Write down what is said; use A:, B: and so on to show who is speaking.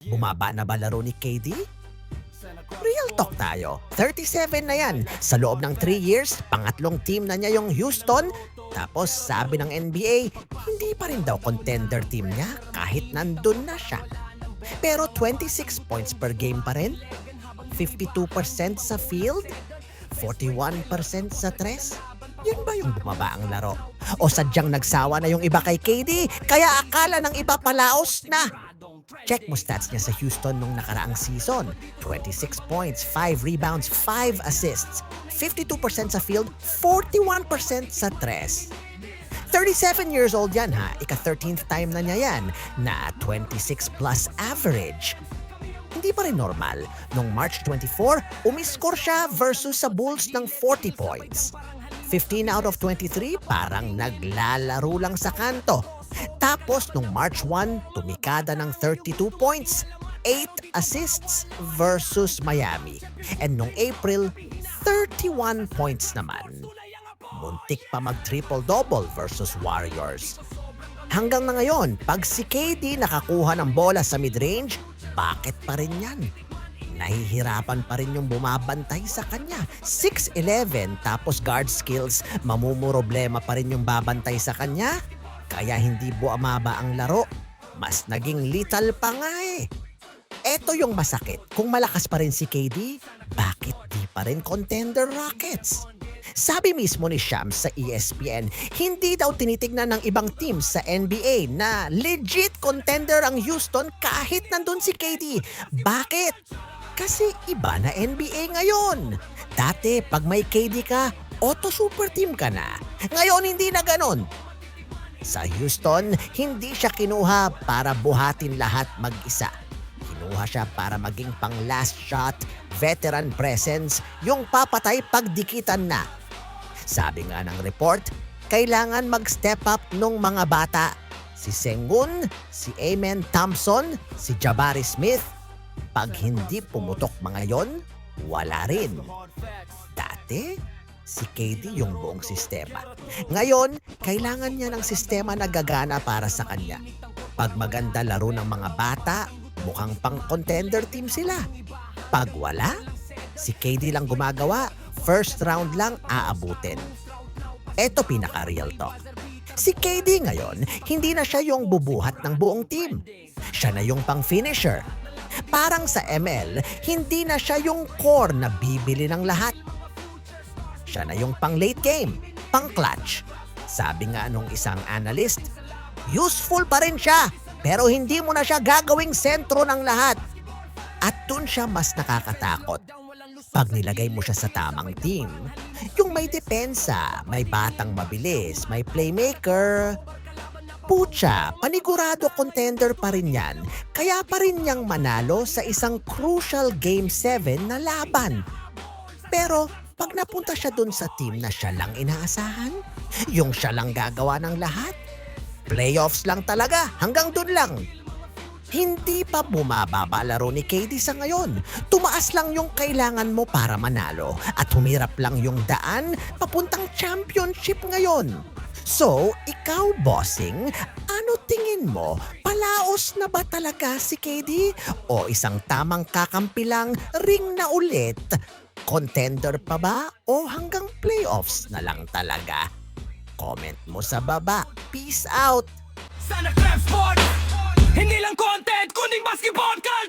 A: Bumaba na ba laro ni KD? Real talk tayo. 37 na yan. Sa loob ng 3 years, pangatlong team na niya yung Houston. Tapos sabi ng NBA, hindi pa rin daw contender team niya kahit nandun na siya. Pero 26 points per game pa rin. 52% sa field. 41% sa tres. Yun ba yung bumaba ang laro? O sadyang nagsawa na yung iba kay KD, kaya akala ng iba palaos na? Check mo stats niya sa Houston nung nakaraang season. 26 points, 5 rebounds, 5 assists. 52% sa field, 41% sa tres. 37 years old yan ha, ika-13th time na niya yan na 26 plus average. Hindi pa rin normal. Noong March 24, umiskor siya versus sa Bulls ng 40 points. 15 out of 23 parang naglalaro lang sa kanto. Tapos nung March 1, tumikada ng 32 points, 8 assists versus Miami. And nung April, 31 points naman. Muntik pa mag-triple-double versus Warriors. Hanggang na ngayon, pag si KD nakakuha ng bola sa mid-range, bakit pa rin yan? Nahihirapan pa rin yung bumabantay sa kanya. 6'11", tapos guard skills, mamumroblema pa rin yung babantay sa kanya. Kaya hindi buamaba ang laro. Mas naging lethal pa nga eh. Eto yung masakit. Kung malakas pa rin si KD, bakit di pa rin contender Rockets? Sabi mismo ni Shams sa ESPN, hindi daw tinitignan ng ibang teams sa NBA na legit contender ang Houston kahit nandun si KD. Bakit? Kasi iba na NBA ngayon. Dati pag may KD ka, auto super team ka na. Ngayon hindi na ganon. Sa Houston, hindi siya kinuha para buhatin lahat mag-isa. Kinuha siya para maging pang last shot, veteran presence, yung papatay pagdikitan na. Sabi nga ng report, kailangan mag-step up nung mga bata. Si Sengun, si Amen Thompson, si Jabari Smith. Pag hindi pumutok mga yon, wala rin. Dati, si KD yung buong sistema. Ngayon, kailangan niya ng sistema na gagana para sa kanya. Pag maganda laro ng mga bata, mukhang pang contender team sila. Pag wala, si KD lang gumagawa, first round lang aabutin. Eto pinaka-real talk. Si KD ngayon, hindi na siya yung bubuhat ng buong team. Siya na yung pang-finisher. Parang sa ML, hindi na siya yung core na bibili ng lahat. Siya na yung pang late game, pang clutch. Sabi nga nung isang analyst, useful pa rin siya, pero hindi mo na siya gagawing sentro ng lahat. At dun siya mas nakakatakot. Pag nilagay mo siya sa tamang team, yung may depensa, may batang mabilis, may playmaker, pucha, panigurado contender pa rin yan. Kaya pa rin niyang manalo sa isang crucial Game 7 na laban. Pero pag napunta siya dun sa team na siya lang inaasahan, yung siya lang gagawa ng lahat, playoffs lang talaga, hanggang dun lang. Hindi pa bumababa laro ni KD sa ngayon. Tumaas lang yung kailangan mo para manalo at humirap lang yung daan papuntang championship ngayon. So, ikaw bossing, ano tingin mo? Palaos na ba talaga si KD? O isang tamang kakampi lang, ring na ulit? Contender pa ba o hanggang playoffs na lang talaga? Comment mo sa baba. Peace out!
B: Sana Crab Sports, hindi lang content kuning basketball ka.